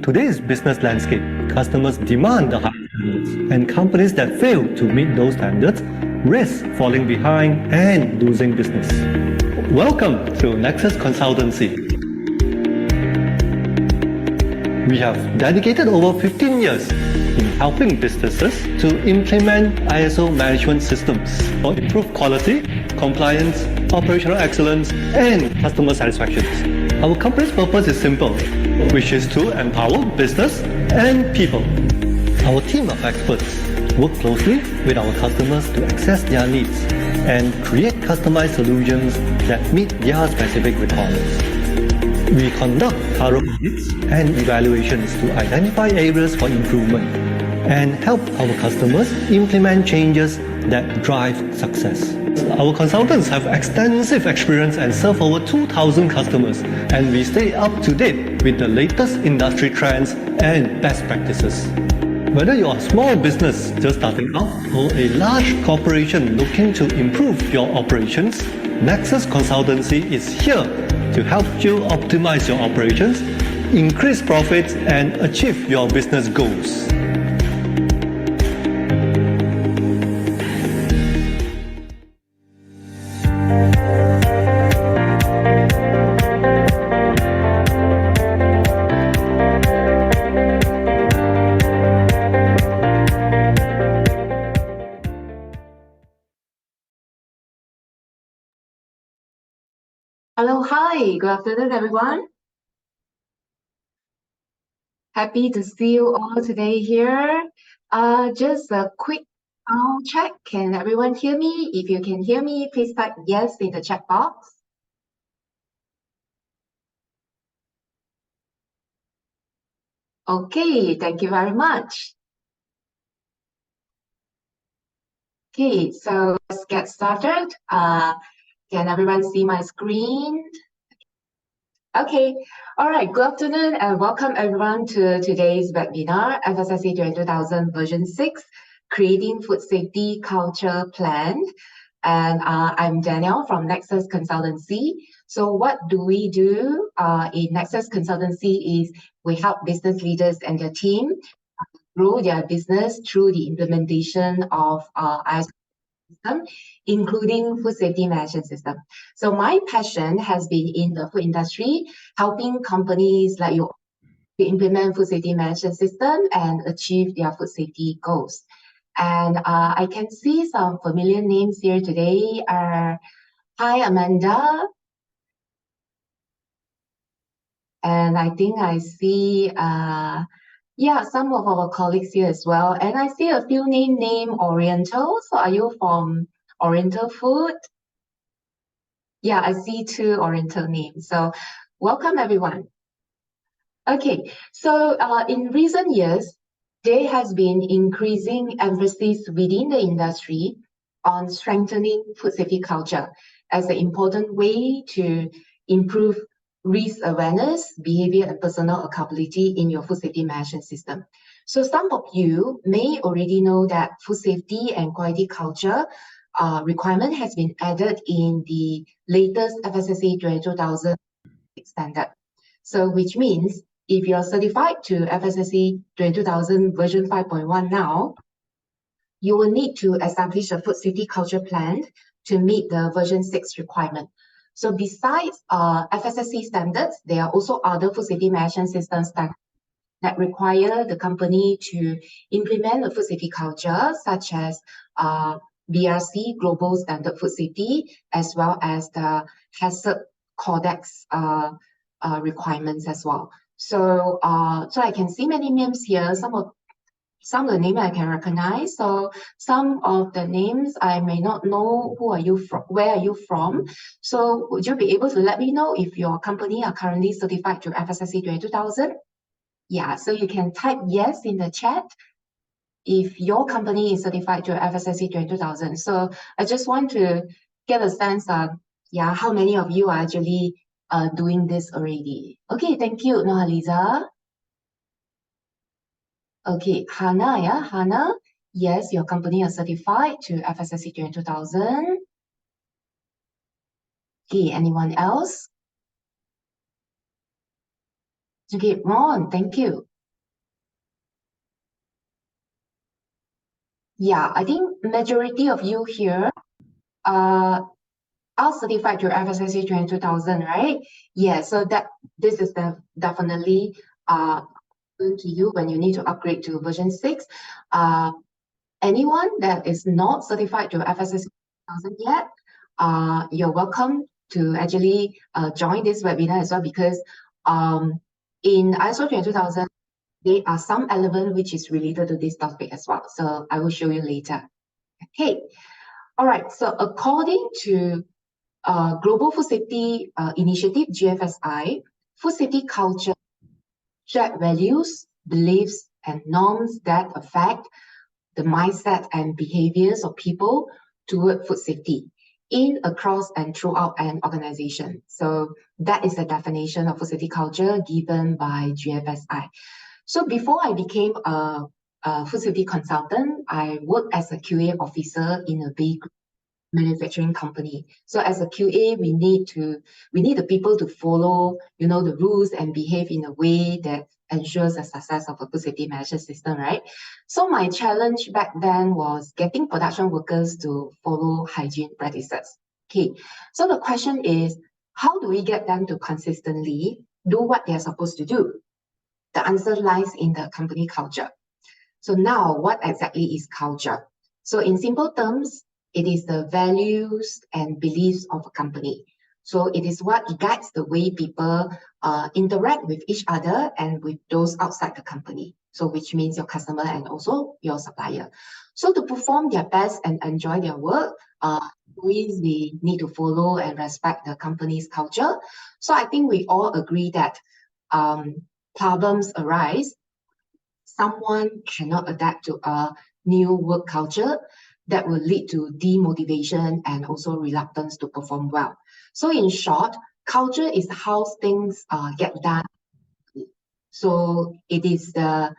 In today's business landscape, customers demand the high standards, and companies that fail to meet those standards risk falling behind and losing business. Welcome to Nexus Consultancy. We have dedicated over 15 years in helping businesses to implement ISO management systems for improved quality, compliance, operational excellence, and customer satisfaction. Our company's purpose is simple, which is to empower business and people. Our team of experts work closely with our customers to access their needs and create customized solutions that meet their specific requirements. We conduct thorough audits and evaluations to identify areas for improvement and help our customers implement changes that drive success. Our consultants have extensive experience and serve over 2,000 customers, and we stay up to date with the latest industry trends and best practices. Whether you're a small business just starting out or a large corporation looking to improve your operations, Nexus Consultancy is here to help you optimize your operations, increase profits, and achieve your business goals. Hello, hi, good afternoon, everyone. Happy to see you all today here. Just a quick sound check. Can everyone hear me? If you can hear me, please type yes in the chat box. Okay, thank you very much. Okay, so let's get started. Can everyone see my screen? Okay, all right, good afternoon and welcome everyone to today's webinar, FSSC 2000 version 6, Creating Food Safety Culture Plan. And I'm Danielle from Nexus Consultancy. So what do we do in Nexus Consultancy is we help business leaders and their team grow their business through the implementation of ISO system, including food safety management system. So my passion has been in the food industry, helping companies like you to implement food safety management system and achieve their food safety goals. And I can see some familiar names here today. Hi, Amanda. And I think I see yeah, some of our colleagues here as well. And I see a few name Oriental. So are you from Oriental Food? Yeah, I see 2 Oriental names. So welcome everyone. Okay, so in recent years, there has been increasing emphasis within the industry on strengthening food safety culture as an important way to improve risk awareness, behavior, and personal accountability in your food safety management system. So some of you may already know that food safety and quality culture requirement has been added in the latest FSSC 2000 standard. So which means if you're certified to FSSC 2000 version 5.1 now, you will need to establish a food safety culture plan to meet the version 6 requirement. So besides FSSC standards, there are also other food safety management systems that require the company to implement a food safety culture, such as BRC, Global Standard Food Safety, as well as the Hazard Codex requirements as well. So, so I can see many names here. Some of the names I can recognize. So some of the names I may not know who are you from, where are you from. So would you be able to let me know if your company are currently certified to FSSC 2000? Yeah, so you can type yes in the chat if your company is certified to FSSC 2000. So I just want to get a sense of, yeah, how many of you are actually doing this already. Okay, thank you, Nohaliza. Okay, Hannah, yeah, Hannah. Yes, your company is certified to FSSC 2000. Okay, anyone else? Okay, Ron, thank you. Yeah, I think majority of you here are certified to FSSC 22000, right? Yeah, so this is definitely to you when you need to upgrade to version 6. Anyone that is not certified to FSSC 2000 yet, you're welcome to actually join this webinar as well, because in ISO 22000, there are some element which is related to this topic as well. So I will show you later. Okay. All right. So according to Global Food Safety Initiative, GFSI, food safety culture shared values, beliefs, and norms that affect the mindset and behaviors of people toward food safety in, across, and throughout an organization. So that is the definition of food safety culture given by GFSI. So before I became a food safety consultant, I worked as a QA officer in a big manufacturing company. So as a QA, we need the people to follow, the rules and behave in a way that ensures the success of a food safety management system, right? So my challenge back then was getting production workers to follow hygiene practices. Okay, so the question is, how do we get them to consistently do what they're supposed to do? The answer lies in the company culture. So now, what exactly is culture? So in simple terms, it is the values and beliefs of a company. So it is what guides the way people interact with each other and with those outside the company. So which means your customer and also your supplier. So to perform their best and enjoy their work, always they need to follow and respect the company's culture. So I think we all agree that problems arise. Someone cannot adapt to a new work culture that will lead to demotivation and also reluctance to perform well. So in short, culture is how things get done. So it is the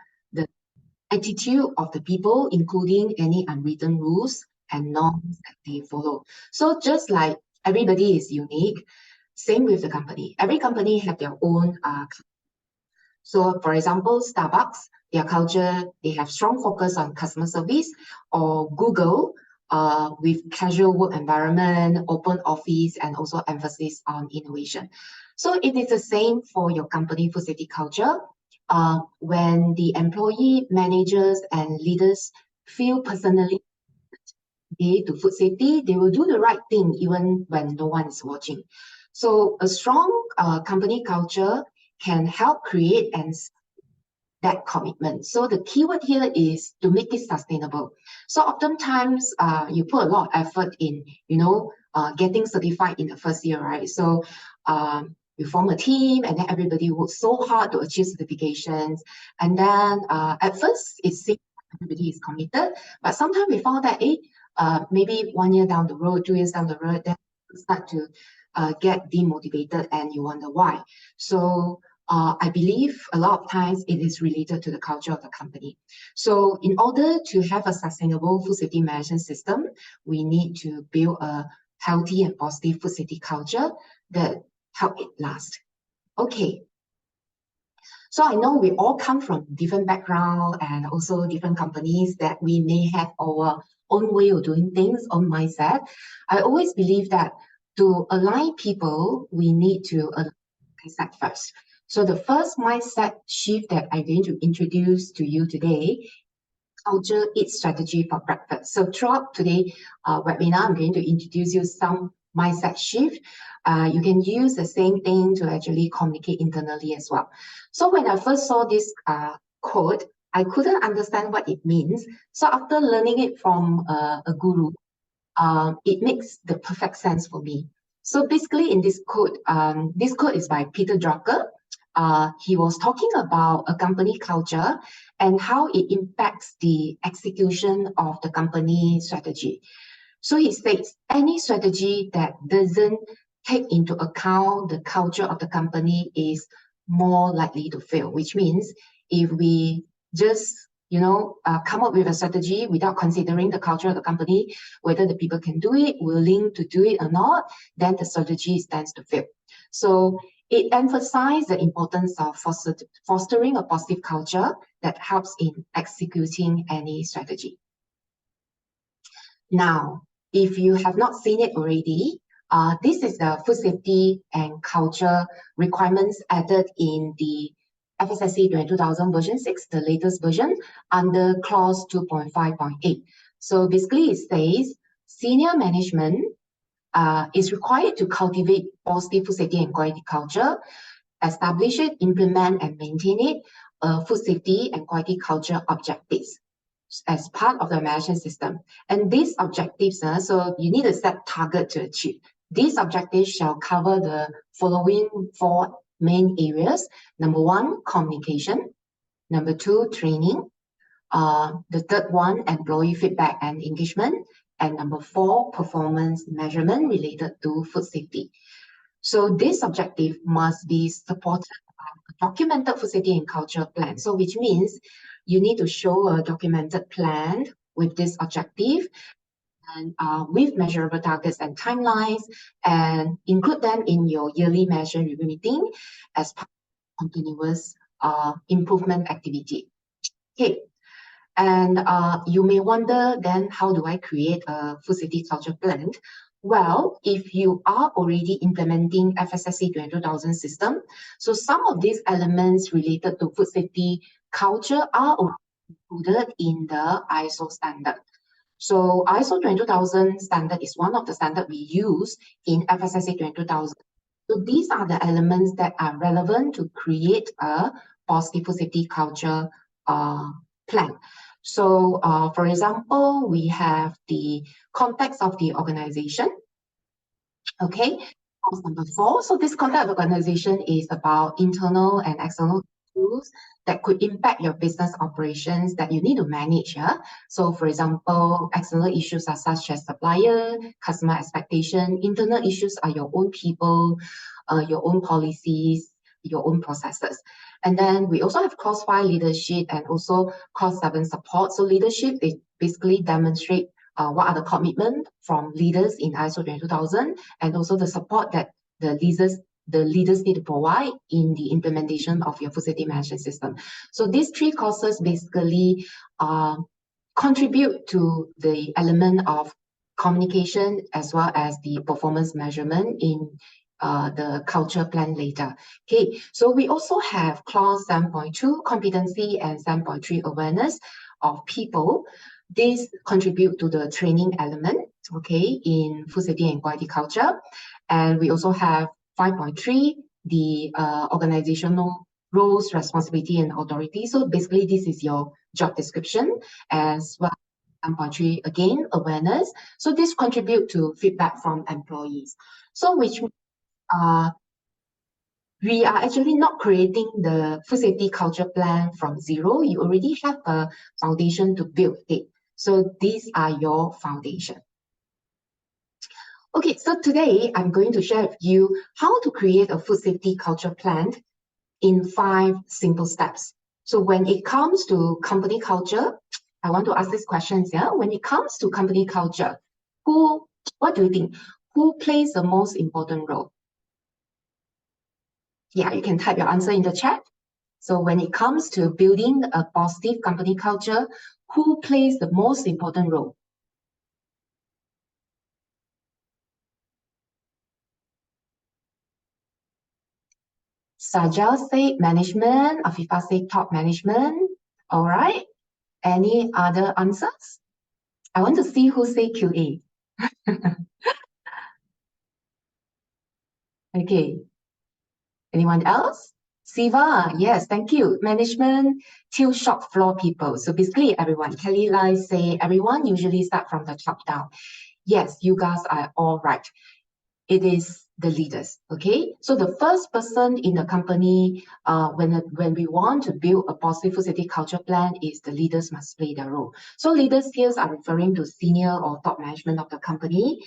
attitude of the people, including any unwritten rules and norms that they follow. So just like everybody is unique, same with the company. Every company have their own so for example, Starbucks, their culture, they have strong focus on customer service, or Google with casual work environment, open office, and also emphasis on innovation. So it is the same for your company food safety culture. When the employee, managers, and leaders feel personally to food safety, they will do the right thing even when no one is watching. So a strong company culture can help create and that commitment. So the keyword here is to make it sustainable. So oftentimes you put a lot of effort in, getting certified in the first year, right? So you form a team and then everybody works so hard to achieve certifications. And then at first it seems everybody is committed, but sometimes we found that maybe 1 year down the road, 2 years down the road, then you start to get demotivated and you wonder why. So I believe a lot of times it is related to the culture of the company. So in order to have a sustainable food safety management system, we need to build a healthy and positive food safety culture that help it last. Okay. So I know we all come from different backgrounds and also different companies that we may have our own way of doing things, own mindset. I always believe that to align people, we need to align mindset first. So the first mindset shift that I'm going to introduce to you today, culture eats strategy for breakfast. So throughout today's webinar, I'm going to introduce you some mindset shift. You can use the same thing to actually communicate internally as well. So when I first saw this quote, I couldn't understand what it means. So after learning it from a guru, it makes the perfect sense for me. So basically in this quote is by Peter Drucker. He was talking about a company culture and how it impacts the execution of the company strategy. So he states, any strategy that doesn't take into account the culture of the company is more likely to fail, which means if we just come up with a strategy without considering the culture of the company, whether the people can do it, willing to do it or not, then the strategy stands to fail. So it emphasized the importance of fostering a positive culture that helps in executing any strategy. Now, if you have not seen it already, this is the food safety and culture requirements added in the FSSC 2000 version 6, the latest version, under clause 2.5.8. So basically it says senior management is required to cultivate positive food safety and quality culture, establish it, implement and maintain it, food safety and quality culture objectives as part of the management system. And these objectives, so you need to set target to achieve. These objectives shall cover the following 4 main areas. Number 1, communication. Number 2, training. The third one, employee feedback and engagement. And number 4, performance measurement related to food safety. So this objective must be supported by a documented food safety and culture plan. So which means you need to show a documented plan with this objective and with measurable targets and timelines, and include them in your yearly management review meeting as part of continuous improvement activity. Okay. And you may wonder then, how do I create a food safety culture plan? Well, if you are already implementing FSSC 2000 system, so some of these elements related to food safety culture are included in the ISO standard. So ISO 20000 standard is one of the standards we use in FSSC 20000. So these are the elements that are relevant to create a positive food safety culture plan. So, for example, we have the context of the organization. Okay, number 4. So this context of organization is about internal and external issues that could impact your business operations that you need to manage. Yeah? So, for example, external issues are such as supplier, customer expectation. Internal issues are your own people, your own policies, your own processes. And then we also have clause 5 leadership and also clause 7 support. So leadership is basically demonstrate what are the commitment from leaders in ISO 20000 and also the support that the leaders need to provide in the implementation of your food safety management system. So these 3 clauses basically contribute to the element of communication as well as the performance measurement in the culture plan later. Okay, so we also have clause 7.2 competency and 7.3 awareness of people. These contribute to the training element, okay, in food safety and quality culture. And we also have 5.3, the organizational roles, responsibility, and authority. So basically, this is your job description as well. 7.3, again, awareness. So this contribute to feedback from employees. So which we are actually not creating the food safety culture plan from zero. You already have a foundation to build it. So these are your foundation. Okay, so today I'm going to share with you how to create a food safety culture plan in 5 simple steps. So when it comes to company culture, I want to ask these questions. Yeah, when it comes to company culture, what do you think? Who plays the most important role? Yeah, you can type your answer in the chat. So when it comes to building a positive company culture, who plays the most important role? Sajal said management, Afifa said top management. All right. Any other answers? I want to see who say QA. Okay. Anyone else? Siva, yes, thank you. Management, till shop floor people. So basically everyone. Kelly Lai say everyone usually start from the top down. Yes, you guys are all right. It is the leaders, okay? So the first person in the company, when we want to build a positive food safety culture plan, is the leaders must play their role. So leaders here are referring to senior or top management of the company.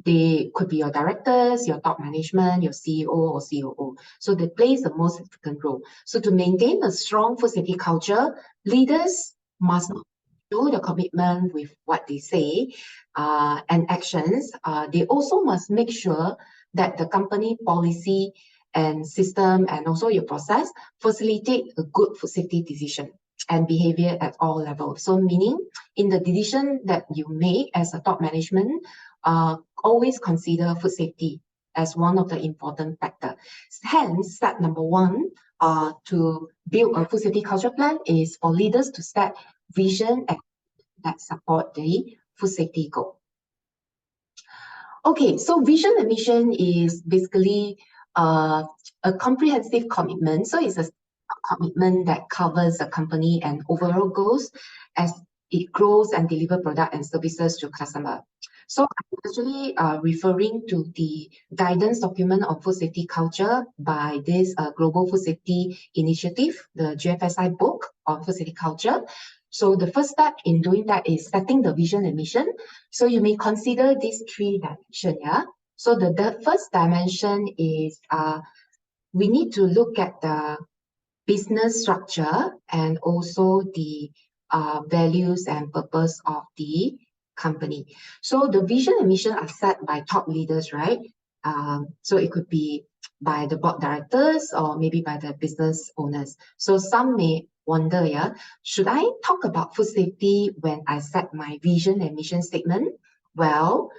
They could be your directors, your top management, your CEO or COO. So they play the most significant role. So to maintain a strong food safety culture, leaders must not show their commitment with what they say and actions. They also must make sure that the company policy and system and also your process facilitate a good food safety decision. and behavior at all levels. So meaning in the decision that you make as a top management, always consider food safety as one of the important factors. Hence, step number one to build a food safety culture plan is for leaders to set vision that support the food safety goal. Okay, so vision and mission is basically a comprehensive commitment. So it's a commitment that covers the company and overall goals as it grows and deliver product and services to customer. So I'm actually referring to the guidance document on food safety culture by this Global Food Safety Initiative, the GFSI book on food safety culture. So the first step in doing that is setting the vision and mission. So you may consider these three dimensions, yeah? So the first dimension is we need to look at the business structure and also the values and purpose of the company. So the vision and mission are set by top leaders, right? So it could be by the board directors or maybe by the business owners. So some may wonder, yeah, should I talk about food safety when I set my vision and mission statement? Well,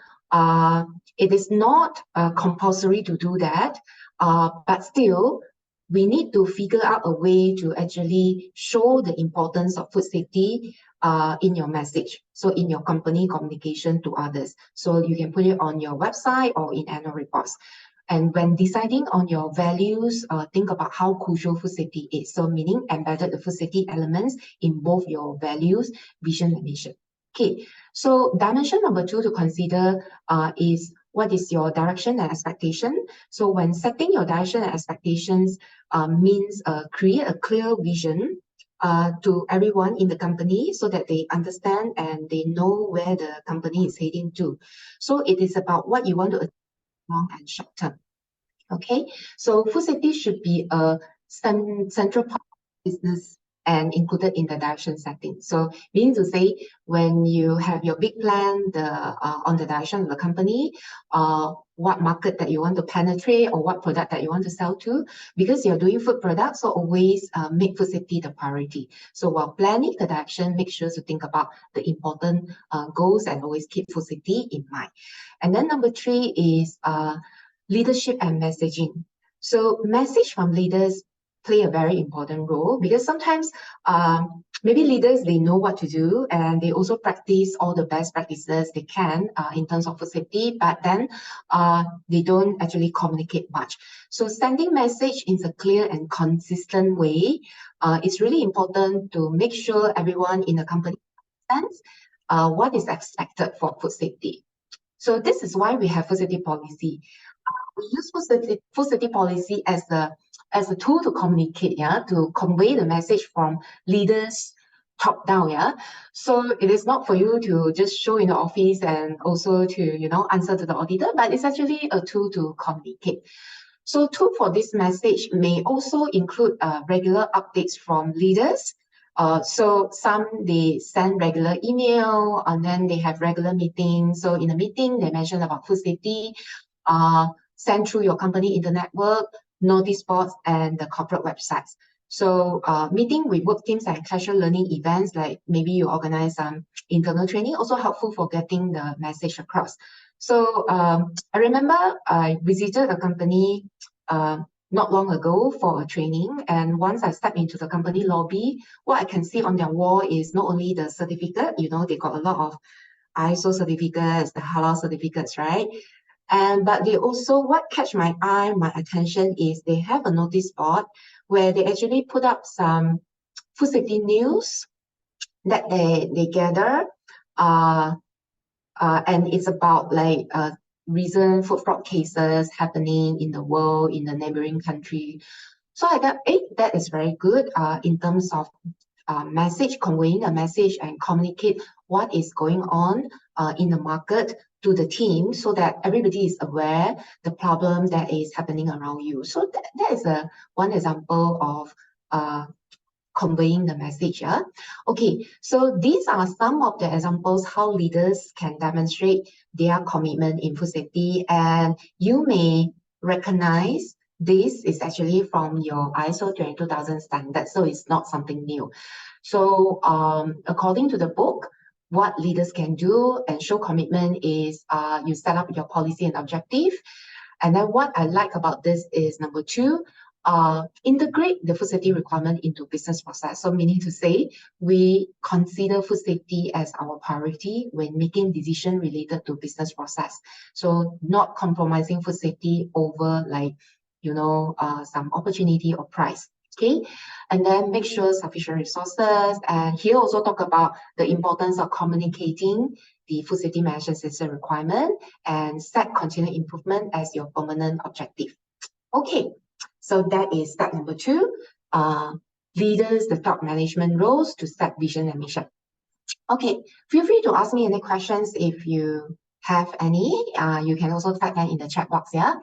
it is not compulsory to do that, but still, we need to figure out a way to actually show the importance of food safety in your message. So in your company communication to others. So you can put it on your website or in annual reports. And when deciding on your values, think about how crucial food safety is. So meaning embedded the food safety elements in both your values, vision, and mission. Okay, so dimension number two to consider is what is your direction and expectation. So when setting your direction and expectations means create a clear vision to everyone in the company so that they understand and they know where the company is heading to. So it is about what you want to achieve long and short term. Okay, so food safety should be a central part of business and included in the direction setting. So meaning to say, when you have your big plan on the direction of the company, what market that you want to penetrate or what product that you want to sell to, because you're doing food products, so always make food safety the priority. So while planning the direction, make sure to think about the important goals and always keep food safety in mind. And then number three is leadership and messaging. So message from leaders play a very important role because sometimes maybe leaders, they know what to do and they also practice all the best practices they can in terms of food safety, but then they don't actually communicate much. So sending message in a clear and consistent way, it's really important to make sure everyone in the company understands what is expected for food safety. So this is why we have food safety policy. We use food safety policy as a tool to communicate, yeah, to convey the message from leaders top down, yeah. So it is not for you to just show in the office and also to, answer to the auditor, but it's actually a tool to communicate. So tool for this message may also include regular updates from leaders. So some, they send regular email and then they have regular meetings. So in a meeting, they mention about food safety, send through your company internet network, notice boards, and the corporate websites. So meeting with work teams and casual learning events, like maybe you organize some internal training, also helpful for getting the message across. So I remember I visited a company not long ago for a training, and once I stepped into the company lobby, what I can see on their wall is not only the certificate, they got a lot of ISO certificates, the halal certificates, right? But they also, what catch my eye, my attention is they have a notice board where they actually put up some food safety news that they gather, and it's about like recent food fraud cases happening in the world, in the neighboring country. So I thought, that is very good in terms of message, conveying a message and communicate what is going on in the market to the team so that everybody is aware the problem that is happening around you. So that is one example of conveying the message. Yeah? Okay, so these are some of the examples how leaders can demonstrate their commitment in food safety, and you may recognize this is actually from your ISO 22000 standard, so it's not something new. So according to the book, what leaders can do and show commitment is you set up your policy and objective. And then what I like about this is number 2, integrate the food safety requirement into business process. So meaning to say, we consider food safety as our priority when making decision related to business process. So not compromising food safety over some opportunity or price. Okay, and then make sure sufficient resources. And here also talk about the importance of communicating the food safety management system requirement and set continued improvement as your permanent objective. Okay, so that is step number 2. Leaders, the top management roles to set vision and mission. Okay, feel free to ask me any questions if you have any. You can also type them in the chat box, yeah?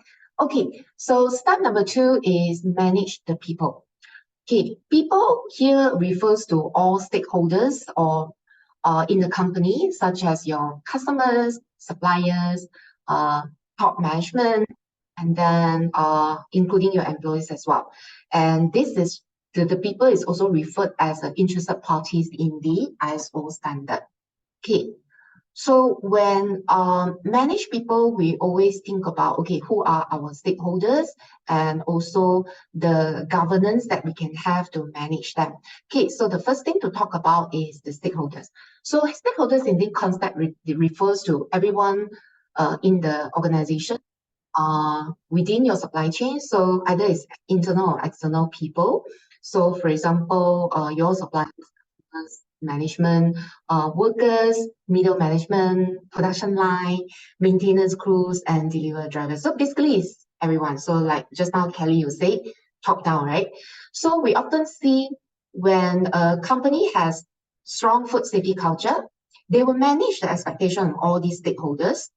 Okay, so step number 2 is manage the people. Okay, people here refers to all stakeholders or in the company, such as your customers, suppliers, top management, and then including your employees as well. And this is the people is also referred as interested parties in the ISO standard. Okay, so when manage people, we always think about, okay, who are our stakeholders and also the governance that we can have to manage them. Okay, so the first thing to talk about is the stakeholders. So stakeholders in this concept refers to everyone in the organization within your supply chain. So either it's internal or external people. So for example, your suppliers, management, workers, middle management, production line, maintenance crews, and delivery drivers. So basically it's everyone. So like just now, Kelly, you said top down, right? So we often see when a company has strong food safety culture, they will manage the expectation of all these stakeholders.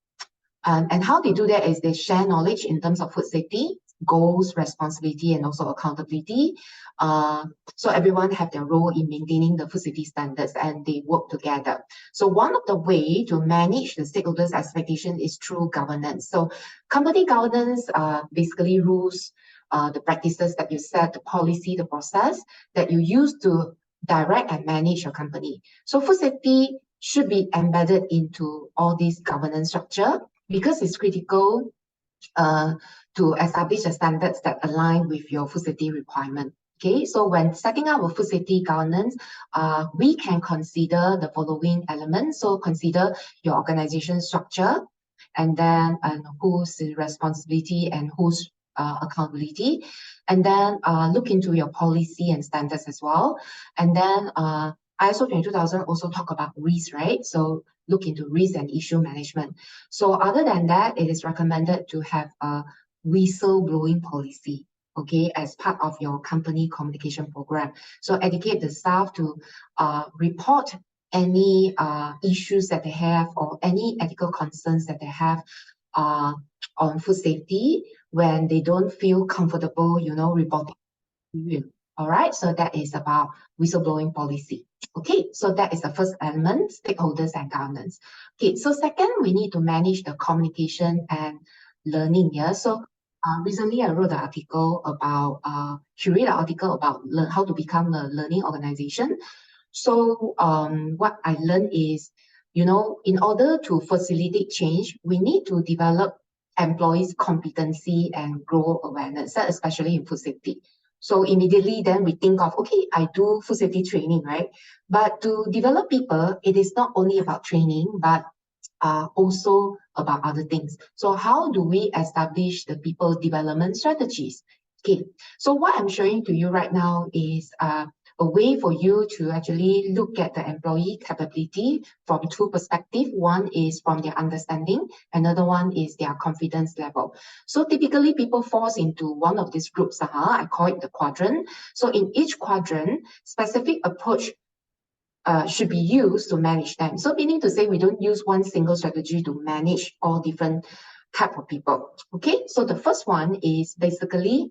And how they do that is they share knowledge in terms of food safety, goals, responsibility, and also accountability. So everyone have their role in maintaining the food safety standards and they work together. So one of the way to manage the stakeholders' expectation is through governance. So company governance basically rules, the practices that you set, the policy, the process that you use to direct and manage your company. So food safety should be embedded into all these governance structure because it's critical to establish the standards that align with your food safety requirement. Okay, so when setting up a food safety governance, we can consider the following elements. So consider your organization structure, and then whose responsibility and whose accountability, and then look into your policy and standards as well. And then ISO 22000 also talk about risk, right? So look into risk and issue management. So other than that, it is recommended to have a whistleblowing policy, okay, as part of your company communication program. So educate the staff to report any issues that they have or any ethical concerns that they have on food safety when they don't feel comfortable, reporting to you. All right, so that is about whistleblowing policy. Okay, so that is the first element, stakeholders and governance. Okay, so second, we need to manage the communication and learning. Yeah, so recently I wrote an article about, curate an article about how to become a learning organization. So what I learned is, in order to facilitate change, we need to develop employees' competency and grow awareness, especially in food safety. So immediately then we think of, okay, I do food safety training, right? But to develop people, it is not only about training, but also about other things. So how do we establish the people development strategies? Okay, so what I'm showing to you right now is a way for you to actually look at the employee capability from two perspectives. One is from their understanding, another one is their confidence level. So typically people falls into one of these groups. I call it the quadrant. So in each quadrant, specific approach should be used to manage them. So meaning to say we don't use one single strategy to manage all different type of people. Okay, so the first one is basically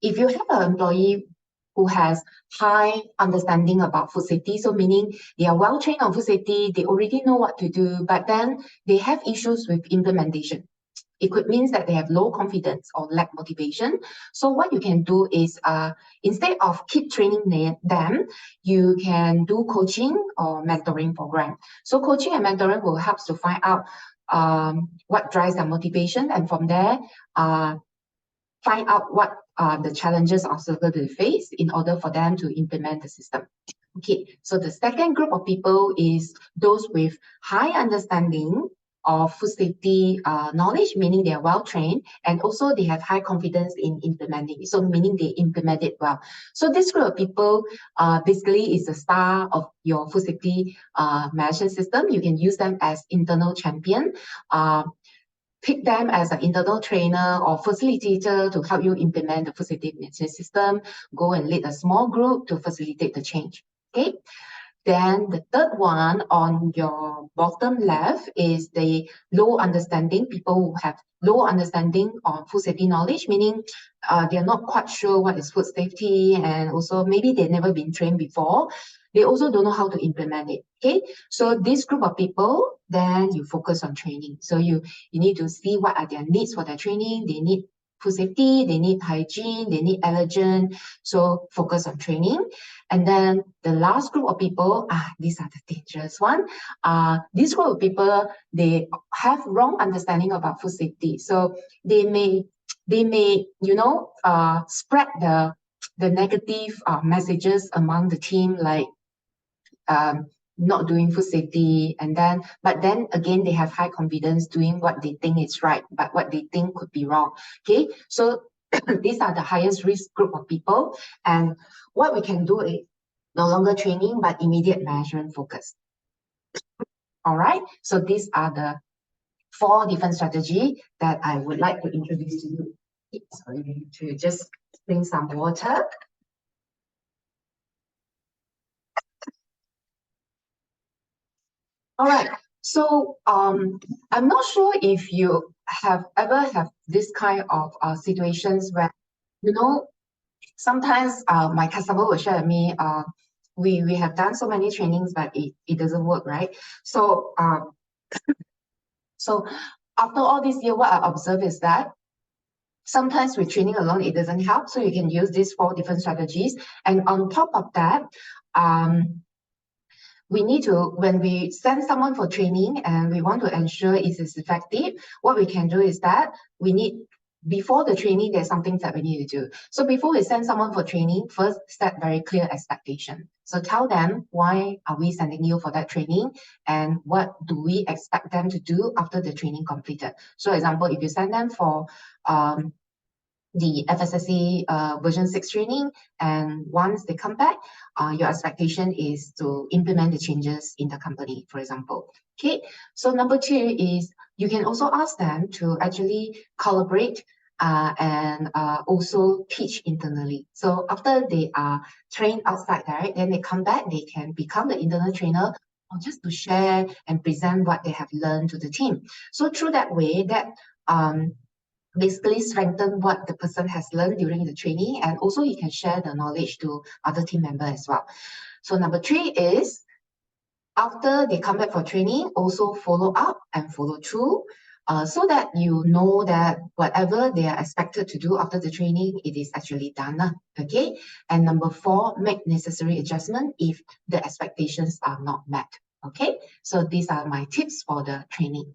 if you have an employee who has high understanding about food safety, so meaning they are well trained on food safety, they already know what to do, but then they have issues with implementation. it could mean that they have low confidence or lack motivation. So what you can do is instead of keep training them, you can do coaching or mentoring program. So coaching and mentoring will help to find out what drives their motivation, and from there find out what are the challenges or obstacles they face in order for them to implement the system. Okay, so the second group of people is those with high understanding of food safety knowledge, meaning they are well trained, and also they have high confidence in implementing it, so meaning they implement it well. So this group of people basically is the star of your food safety management system. You can use them as internal champion. Pick them as an internal trainer or facilitator to help you implement the food safety management system. Go and lead a small group to facilitate the change. Okay. Then the third one on your bottom left is the low understanding, people who have low understanding on food safety knowledge, meaning they're not quite sure what is food safety, and also maybe they've never been trained before. They also don't know how to implement it. Okay, so this group of people, then you focus on training. So you need to see what are their needs for their training. They need food safety, they need hygiene, they need allergen. So focus on training. And then the last group of people, these are the dangerous one. This group of people, they have wrong understanding about food safety. So they may spread the negative messages among the team, like not doing food safety, but then again they have high confidence doing what they think is right, but what they think could be wrong. Okay, so these are the highest risk group of people, and what we can do is no longer training but immediate management focus. All right, so these are the 4 different strategies that I would like to introduce to you. Sorry, to just bring some water. All right, so I'm not sure if you have ever have this kind of situations where, sometimes my customer will share with me, we have done so many trainings, but it doesn't work, right? So so after all this year, what I observe is that sometimes with training alone, it doesn't help. So you can use these 4 different strategies. And on top of that, we need to, when we send someone for training and we want to ensure it is effective, what we can do is that before the training, there's some things that we need to do. So before we send someone for training, first set very clear expectation. So tell them, why are we sending you for that training, and what do we expect them to do after the training completed. So example, if you send them for the FSSC version 6 training, and once they come back, your expectation is to implement the changes in the company, for example. Okay, so number 2 is you can also ask them to actually collaborate and also teach internally. So after they are trained outside, right, then they come back, they can become the internal trainer, or just to share and present what they have learned to the team. So through that way, that basically strengthen what the person has learned during the training, and also you can share the knowledge to other team members as well. So number 3 is, after they come back for training, also follow up and follow through, so that you know that whatever they are expected to do after the training, it is actually done. Okay. And number 4, make necessary adjustment if the expectations are not met. Okay, so these are my tips for the training.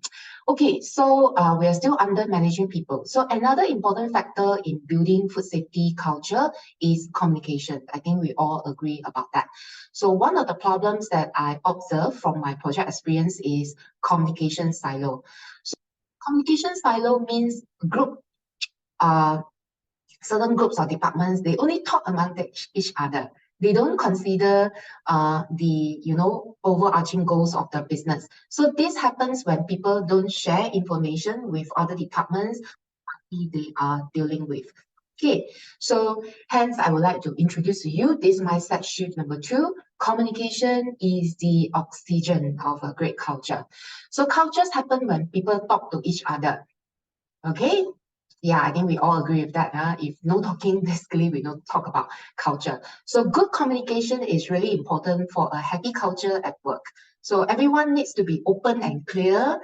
Okay, so we are still under managing people. So another important factor in building food safety culture is communication. I think we all agree about that. So one of the problems that I observe from my project experience is communication silo. So communication silo means certain groups or departments, they only talk among each other. They don't consider the overarching goals of the business. So this happens when people don't share information with other departments they are dealing with. Okay, so hence I would like to introduce to you this mindset shift number 2. Communication is the oxygen of a great culture. So cultures happen when people talk to each other. Okay, Yeah, I think we all agree with that. If no talking, basically we don't talk about culture. So good communication is really important for a happy culture at work. So everyone needs to be open and clear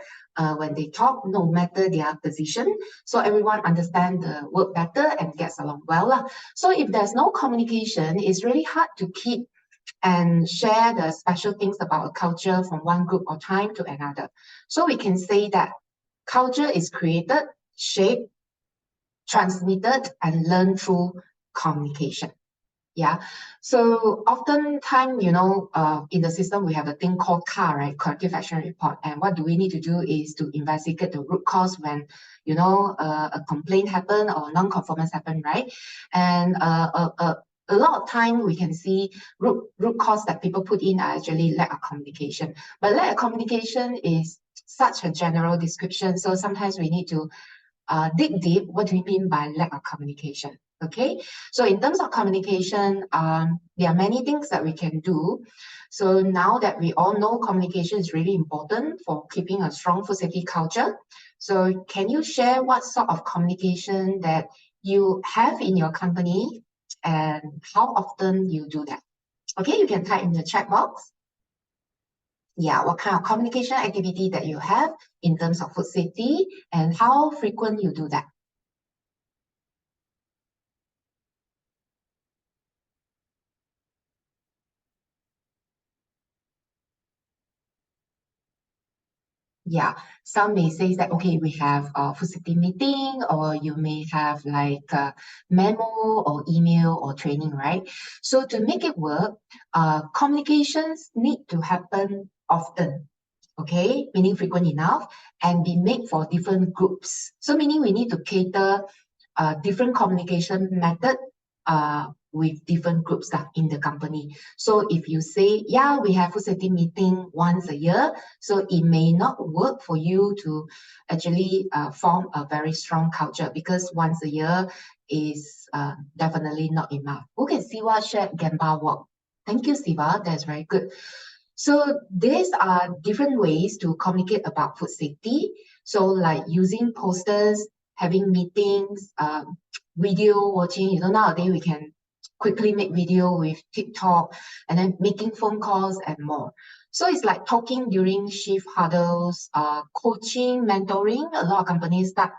when they talk, no matter their position. So everyone understands the work better and gets along well. So if there's no communication, it's really hard to keep and share the special things about a culture from one group or time to another. So we can say that culture is created, shaped, transmitted, and learned through communication. Yeah. So oftentimes, in the system, we have a thing called CAR, right? Corrective Action Report. And what do we need to do is to investigate the root cause when, a complaint happen or non-conformance happen, right? And a lot of time we can see root cause that people put in are actually lack of communication. But lack of communication is such a general description. So sometimes we need to dig deep. What do we mean by lack of communication? Okay, so in terms of communication, there are many things that we can do. So now that we all know communication is really important for keeping a strong food safety culture, so can you share what sort of communication that you have in your company and how often you do that? Okay, you can type in the chat box. Yeah, what kind of communication activity that you have in terms of food safety and how frequent you do that. Yeah, some may say that, okay, we have a food safety meeting, or you may have like a memo or email or training, right? So to make it work, communications need to happen often, okay, meaning frequent enough, and be made for different groups. So meaning we need to cater different communication method with different groups in the company. So if you say, yeah, we have food safety meeting once a year, so it may not work for you to actually form a very strong culture, because once a year is definitely not enough. Okay, Siva shared Gemba work. Thank you, Siva. That's very good. So these are different ways to communicate about food safety. So like using posters, having meetings, video watching. Nowadays we can quickly make video with TikTok, and then making phone calls and more. So it's like talking during shift huddles, coaching, mentoring. A lot of companies start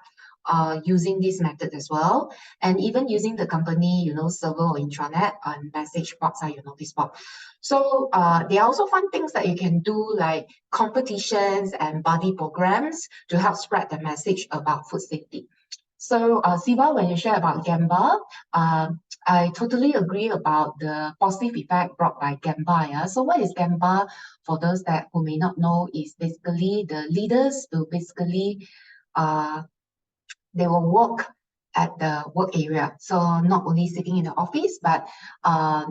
using this method as well, and even using the company, server or intranet and message box, this box. So there are also fun things that you can do, like competitions and buddy programs to help spread the message about food safety. So Siva, when you share about Gamba, I totally agree about the positive effect brought by Gamba. Yeah? So what is Gamba? For those who may not know, is basically the leaders will basically they will work at the work area. So not only sitting in the office, but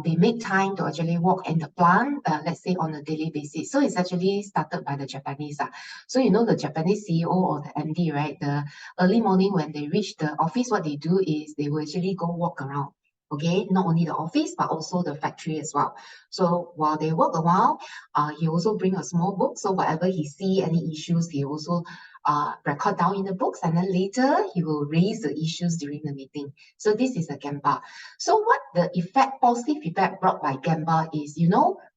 they make time to actually walk in the plant, let's say on a daily basis. So it's actually started by the Japanese. So the Japanese CEO or the MD, right? The early morning when they reach the office, what they do is they will actually go walk around. Okay, not only the office, but also the factory as well. So while they walk around, he also bring a small book. So whatever he see, any issues, he also record down in the books, and then later he will raise the issues during the meeting. So this is a Gemba. So what the positive effect brought by Gemba is,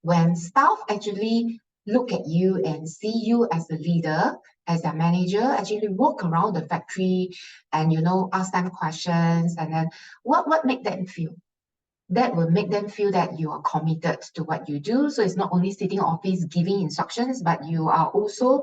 when staff actually look at you and see you as a leader, as a manager, actually walk around the factory and, ask them questions, and then what make them feel? That will make them feel that you are committed to what you do. So it's not only sitting in office giving instructions, but you are also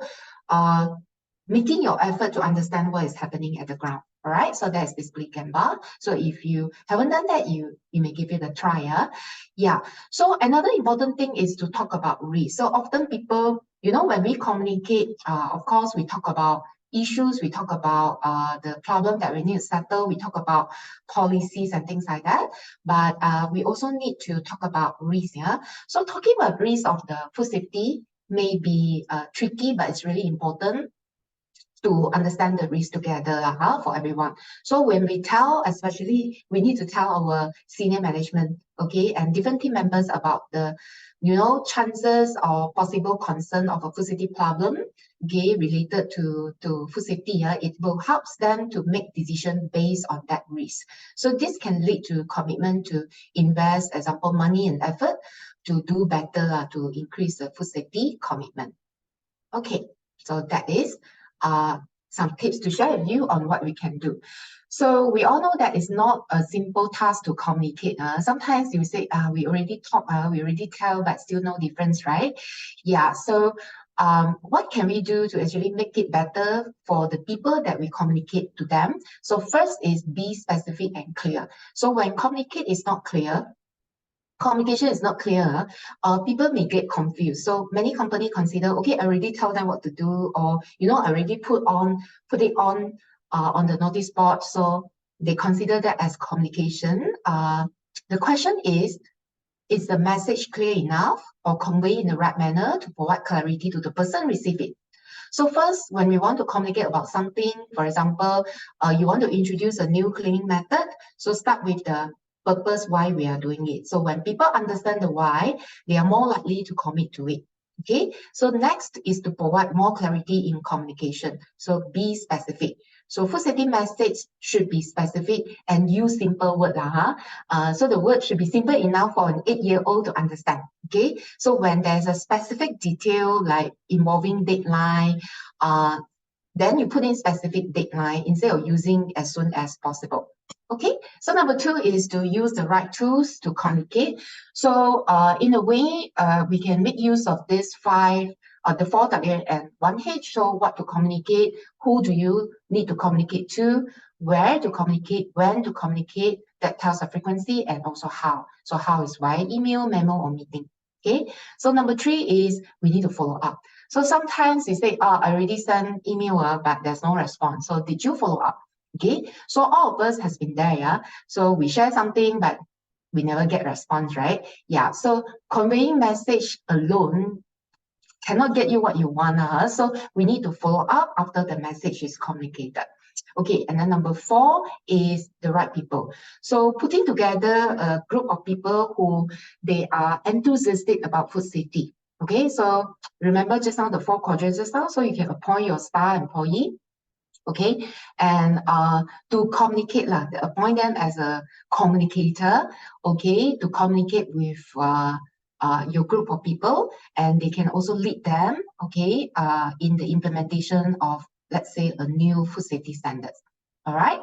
making your effort to understand what is happening at the ground. All right, so that's basically Gemba. So if you haven't done that, you may give it a try. Yeah. So another important thing is to talk about risk. So often people, when we communicate, of course, we talk about issues, we talk about the problem that we need to settle, we talk about policies and things like that. But we also need to talk about risk. Yeah. So talking about risk of the food safety may be tricky, but it's really important to understand the risk together for everyone. So when we tell, especially we need to tell our senior management, okay, and different team members about the chances or possible concern of a food safety problem, related to food safety, it will help them to make decision based on that risk. So this can lead to commitment to invest, example, money and effort to do better, to increase the food safety commitment. Okay, so that is some tips to share with you on what we can do. So we all know that it's not a simple task to communicate. Sometimes you say, we already talk, we already tell, but still no difference, right? Yeah, so what can we do to actually make it better for the people that we communicate to them? So first is be specific and clear. So when communicate is not clear, communication is not clear, people may get confused. So many companies consider, okay, I already tell them what to do, or I already put it on the notice board. So they consider that as communication. The question is the message clear enough or conveyed in the right manner to provide clarity to the person receiving it? So first, when we want to communicate about something, for example, you want to introduce a new cleaning method, so start with the purpose why we are doing it. So when people understand the why, they are more likely to commit to it. Okay, so next is to provide more clarity in communication. So be specific. So food safety message should be specific and use simple word. So the word should be simple enough for an 8-year-old to understand. Okay, so when there's a specific detail like involving deadline, then you put in specific deadline instead of using as soon as possible. Okay, so number 2 is to use the right tools to communicate. So in a way, we can make use of this the 4W and 1H. So what to communicate, who do you need to communicate to, where to communicate, when to communicate, that tells the frequency, and also how. So how is via email, memo, or meeting. Okay, so number 3 is we need to follow up. So sometimes you say, I already sent email, but there's no response. So did you follow up? Okay, so all of us has been there, yeah. So we share something, but we never get response, right? Yeah, so conveying message alone cannot get you what you want. So we need to follow up after the message is communicated. Okay, and then number 4 is the right people. So putting together a group of people who they are enthusiastic about food safety. Okay, so remember just now the 4 quadrants just now, so you can appoint your star employee. Okay, and to communicate, appoint them as a communicator, okay, to communicate with your group of people, and they can also lead them, okay, in the implementation of, let's say, a new food safety standards. All right,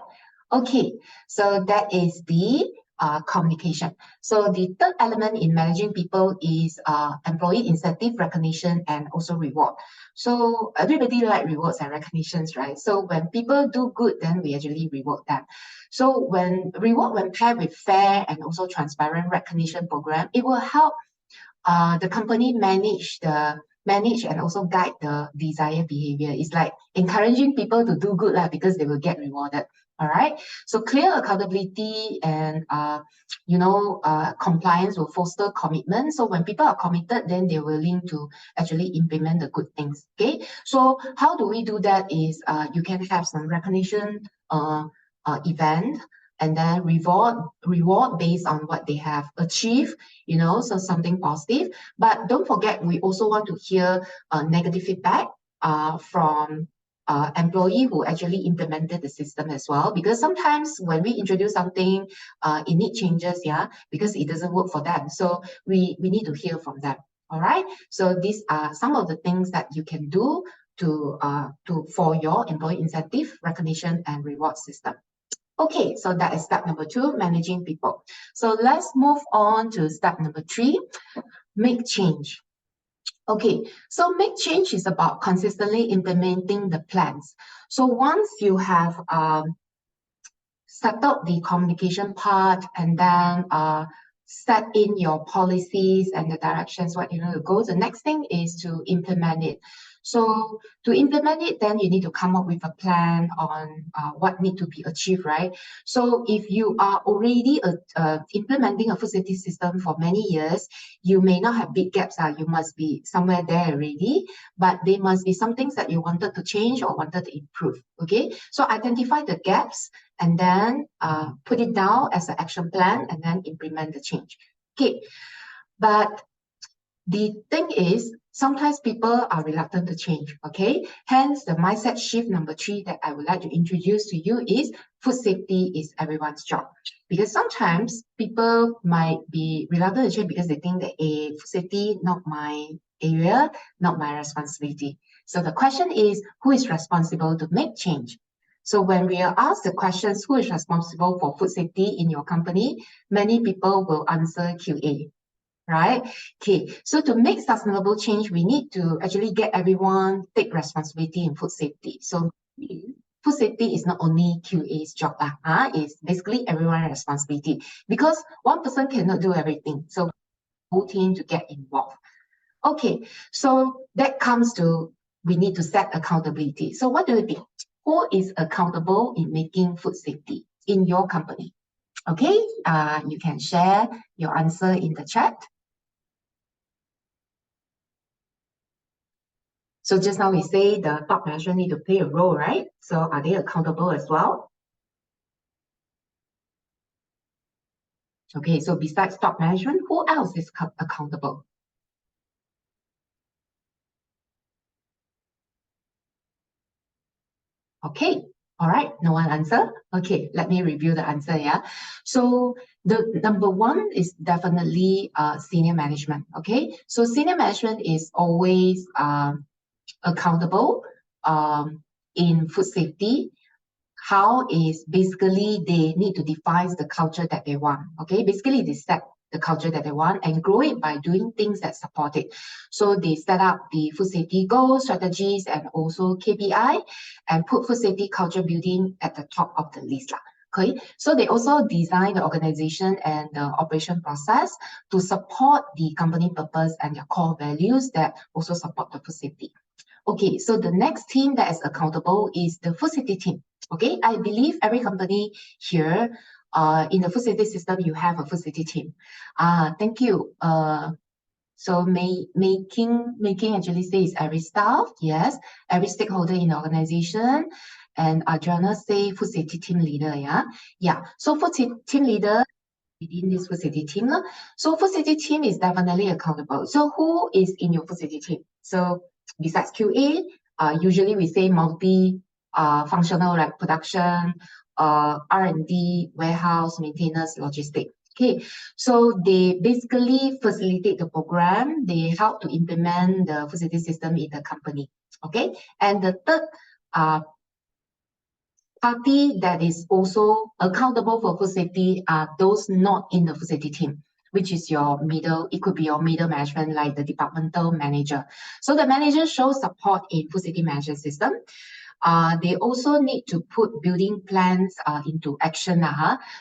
okay, so that is the communication. So the third element in managing people is employee incentive, recognition, and also reward. So everybody like rewards and recognitions, right? So when people do good, then we actually reward them. So when paired with fair and also transparent recognition program, it will help the company manage and also guide the desired behavior. It's like encouraging people to do good because they will get rewarded. All right. So clear accountability and compliance will foster commitment. So when people are committed, then they're willing to actually implement the good things. Okay. So how do we do that? Is you can have some recognition event, and then reward based on what they have achieved, so something positive. But don't forget, we also want to hear negative feedback from employee who actually implemented the system as well, because sometimes when we introduce something, it needs changes, because it doesn't work for them. So we need to hear from them. All right. So these are some of the things that you can do for your employee incentive, recognition, and reward system. Okay, so that is step number 2, managing people. So let's move on to step number 3, make change. Okay, so make change is about consistently implementing the plans. So once you have settled the communication part, and then set in your policies and the directions, what you know to go, the next thing is to implement it. So to implement it, then you need to come up with a plan on what need to be achieved, right? So if you are already implementing a food safety system for many years, you may not have big gaps. You must be somewhere there already, but there must be some things that you wanted to change or wanted to improve. Okay, so identify the gaps and then put it down as an action plan and then implement the change. Okay, but the thing is, sometimes people are reluctant to change, okay? Hence, the mindset shift number 3 that I would like to introduce to you is food safety is everyone's job. Because sometimes people might be reluctant to change because they think that food safety, not my area, not my responsibility. So the question is, who is responsible to make change? So when we are asked the questions, who is responsible for food safety in your company, many people will answer QA, right? Okay, so to make sustainable change, we need to actually get everyone take responsibility in food safety. So food safety is not only QA's job, it's basically everyone's responsibility because one person cannot do everything. So whole team to get involved. Okay, so that comes to we need to set accountability. So what do you think? Who is accountable in making food safety in your company? Okay, you can share your answer in the chat. So just now we say the top management need to play a role, right? So are they accountable as well? Okay, so besides top management, who else is accountable? Okay, all right, no one answer. Okay, let me review the answer, yeah. So the number 1 is definitely senior management, okay? So senior management is always accountable in food safety. How is basically they need to define the culture that they want, okay? Basically, they set the culture that they want and grow it by doing things that support it. So they set up the food safety goals, strategies, and also KPI, and put food safety culture building at the top of the list. Okay, so they also design the organization and the operation process to support the company purpose and their core values that also support the food safety. Okay, so the next team that is accountable is the food safety team. Okay, I believe every company here in the food safety system, you have a food safety team. Thank you. So making actually says every staff, yes, every stakeholder in the organization, and Adriana say food safety team leader, yeah. So food safety team leader within this food safety team. So food safety team is definitely accountable. So who is in your food safety team? So besides QA, usually we say functional like production, R&D, warehouse, maintenance, logistics. Okay, so they basically facilitate the program. They help to implement the food safety system in the company. Okay, and the third party that is also accountable for food safety are those not in the food safety team, which is your middle, it could be your middle management like the departmental manager. So the manager shows support in food safety management system. They also need to put building plans into action.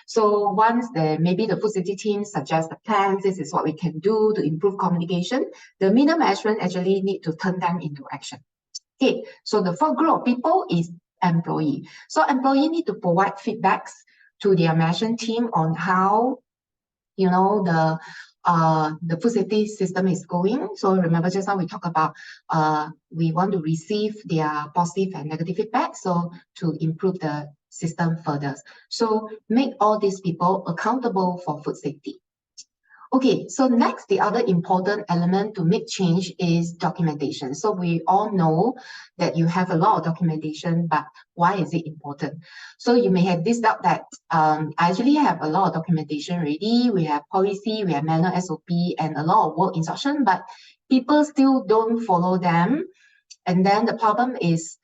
So once maybe the food safety team suggests the plans, this is what we can do to improve communication, the middle management actually need to turn them into action. Okay, so the fourth group of people is employee. So employee need to provide feedbacks to their management team on how the food safety system is going. So remember just now we talked about we want to receive their positive and negative feedback, so to improve the system further. So make all these people accountable for food safety. Okay, so next, the other important element to make change is documentation. So we all know that you have a lot of documentation, but why is it important? So you may have this doubt that I actually have a lot of documentation already. We have policy, we have manual SOP, and a lot of work instruction, but people still don't follow them. And then the problem is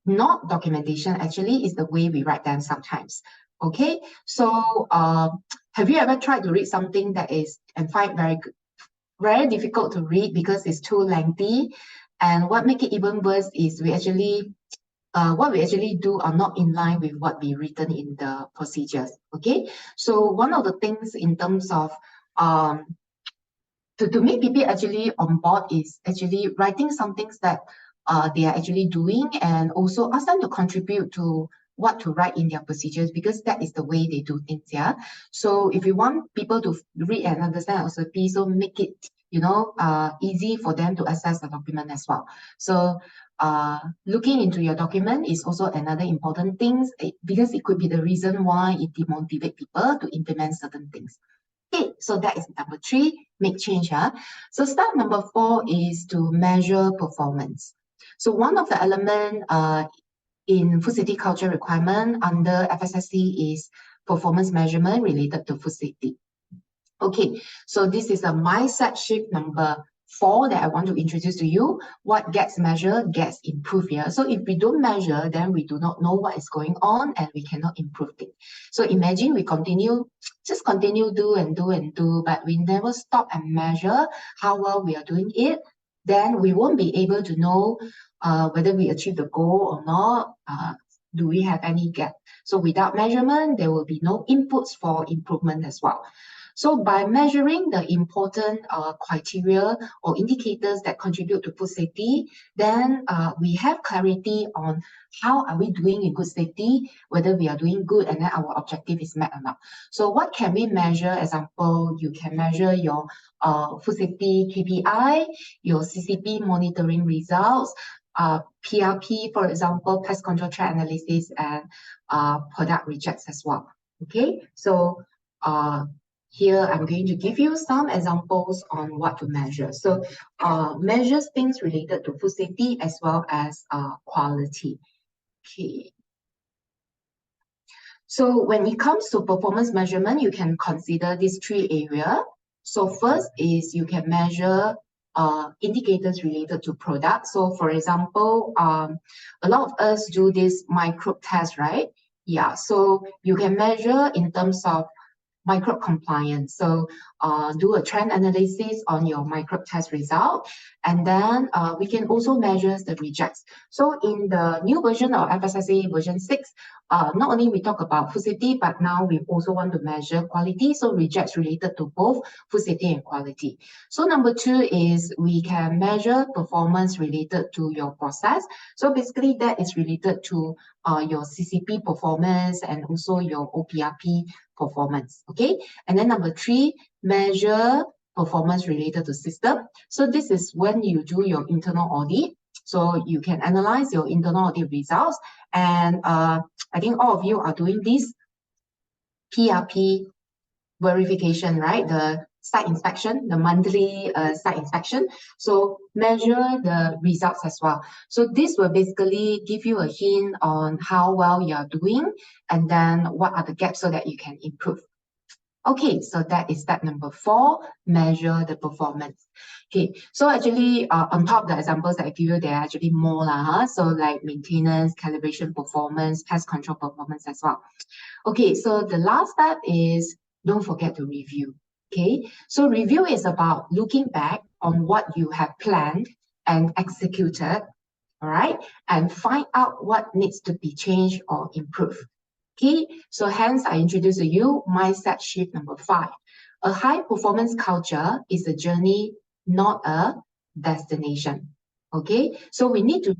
not documentation, actually, is the way we write them sometimes. Okay, so have you ever tried to read something that is and find very difficult to read because it's too lengthy? And what make it even worse is what we actually do are not in line with what we written in the procedures. Okay, so one of the things in terms of to make people actually on board is actually writing some things that they are actually doing, and also ask them to contribute to what to write in their procedures, because that is the way they do things. Yeah. So if you want people to read and understand SOP, so make it easy for them to access the document as well. So looking into your document is also another important thing, because it could be the reason why it demotivates people to implement certain things. Okay, so that is number 3, make change. So step number 4 is to measure performance. So one of the element in food safety culture requirement under FSSC is performance measurement related to food safety. Okay, so this is a mindset shift number 4 that I want to introduce to you. What gets measured gets improved here. So if we don't measure, then we do not know what is going on and we cannot improve it. So imagine we just continue do and do and do, but we never stop and measure how well we are doing it. Then we won't be able to know whether we achieve the goal or not. Do we have any gap? So without measurement, there will be no inputs for improvement as well. So by measuring the important criteria or indicators that contribute to food safety, then we have clarity on how are we doing in good safety, whether we are doing good and then our objective is met or not. So what can we measure? Example, you can measure your food safety KPI, your CCP monitoring results, PRP, for example, pest control threat analysis, and product rejects as well. Okay, so here I'm going to give you some examples on what to measure. So measures things related to food safety as well as quality. Okay. So when it comes to performance measurement, you can consider these 3 areas. So first is you can measure indicators related to products. So for example, a lot of us do this microbe test, right? Yeah, so you can measure in terms of microbe compliance. So do a trend analysis on your microbe test result. And then we can also measure the rejects. So in the new version of FSSC version 6, not only we talk about food safety, but now we also want to measure quality. So rejects related to both food safety and quality. So number 2 is we can measure performance related to your process. So basically that is related to your CCP performance and also your OPRP performance. Okay, and then number 3, measure performance related to system. So this is when you do your internal audit. So you can analyze your internal audit results, and I think all of you are doing this PRP verification, right? The site inspection, the monthly site inspection. So measure the results as well. So this will basically give you a hint on how well you are doing and then what are the gaps so that you can improve. Okay, so that is step number 4, measure the performance. Okay, so actually on top of the examples that I give you, there are actually more so like maintenance, calibration performance, pest control performance as well. Okay, so the last step is don't forget to review. Okay, so review is about looking back on what you have planned and executed, all right, and find out what needs to be changed or improved. Okay, so hence I introduce to you mindset shift number 5. A high performance culture is a journey, not a destination. Okay, so we need to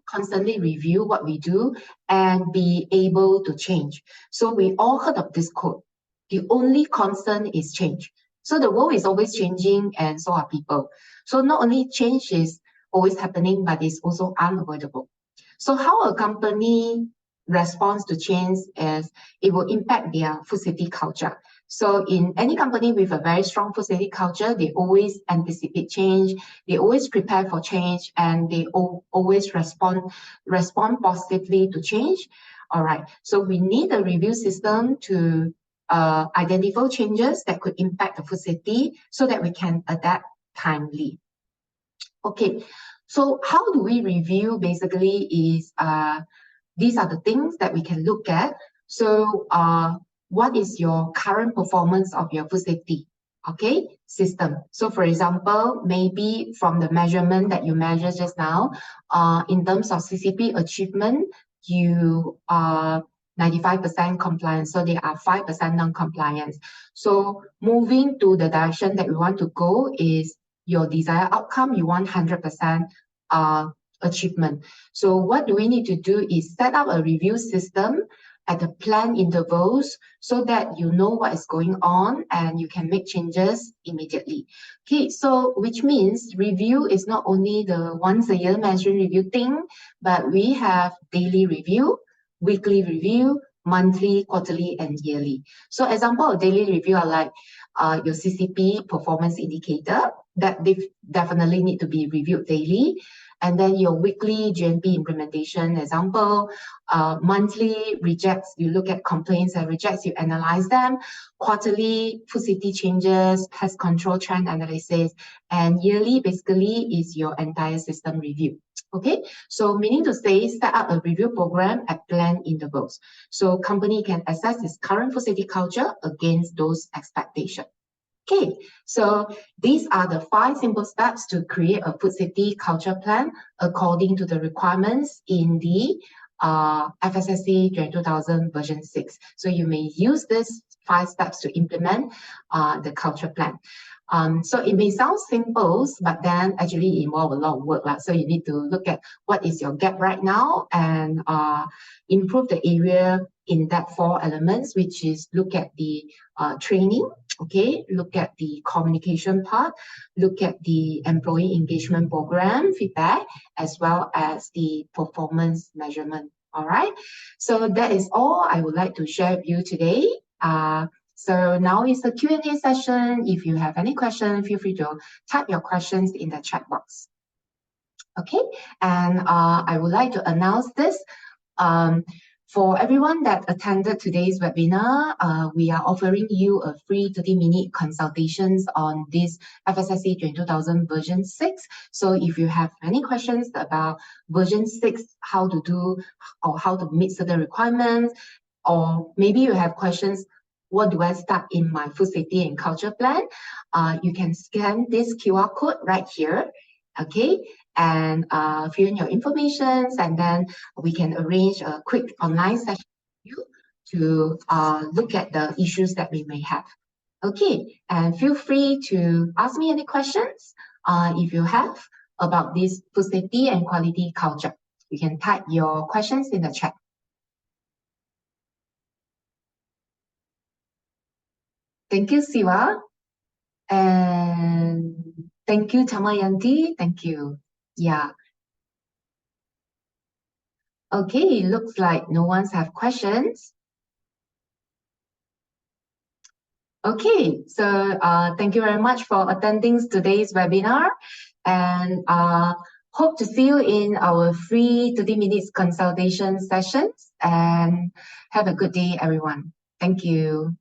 constantly review what we do and be able to change. So we all heard of this quote: the only constant is change. So the world is always changing and so are people. So not only change is always happening, but it's also unavoidable. So how a company responds to change is it will impact their food safety culture. So in any company with a very strong food safety culture, they always anticipate change, they always prepare for change, and they always respond positively to change. All right, so we need a review system to identify changes that could impact the food safety so that we can adapt timely. Okay, so how do we review? Basically is these are the things that we can look at. So what is your current performance of your food safety, okay, system? So for example, maybe from the measurement that you measured just now, in terms of CCP achievement, you are 95% compliance, so there are 5% non-compliance. So moving to the direction that we want to go is your desired outcome, you want 100% achievement. So what do we need to do is set up a review system at the planned intervals so that you know what is going on and you can make changes immediately. Okay, so which means review is not only the once a year management review thing, but we have daily review, weekly review, monthly, quarterly, and yearly. So example of daily review are like your CCP performance indicator that they definitely need to be reviewed daily. And then your weekly GNP implementation example, monthly rejects, you look at complaints and rejects, you analyze them, quarterly food safety changes, pest control trend analysis, and yearly basically is your entire system review. Okay, so meaning to say, set up a review program at planned intervals. So company can assess its current food safety culture against those expectations. Okay, so these are the 5 simple steps to create a food safety culture plan according to the requirements in the FSSC 2000 version 6. So you may use these 5 steps to implement the culture plan. So it may sound simple, but then actually involve a lot of work. So you need to look at what is your gap right now and improve the area in that 4 elements, which is look at the training, okay, look at the communication part, look at the employee engagement program feedback, as well as the performance measurement. All right, so that is all I would like to share with you today. So now is the Q&A session. If you have any questions, feel free to type your questions in the chat box. Okay, and I would like to announce this. For everyone that attended today's webinar, we are offering you a free 30-minute consultations on this FSSC 2000 version 6. So if you have any questions about version 6, how to do or how to meet certain requirements, or maybe you have questions, what do I start in my food safety and culture plan? You can scan this QR code right here, okay? And fill in your information, and then we can arrange a quick online session with you to look at the issues that we may have. Okay, and feel free to ask me any questions if you have about this food safety and quality culture. You can type your questions in the chat. Thank you, Siwa. And thank you, Tamayanti. Thank you. Yeah. Okay, looks like no one's have questions. Okay, so thank you very much for attending today's webinar, and hope to see you in our free 30 minutes consultation sessions, and have a good day, everyone. Thank you.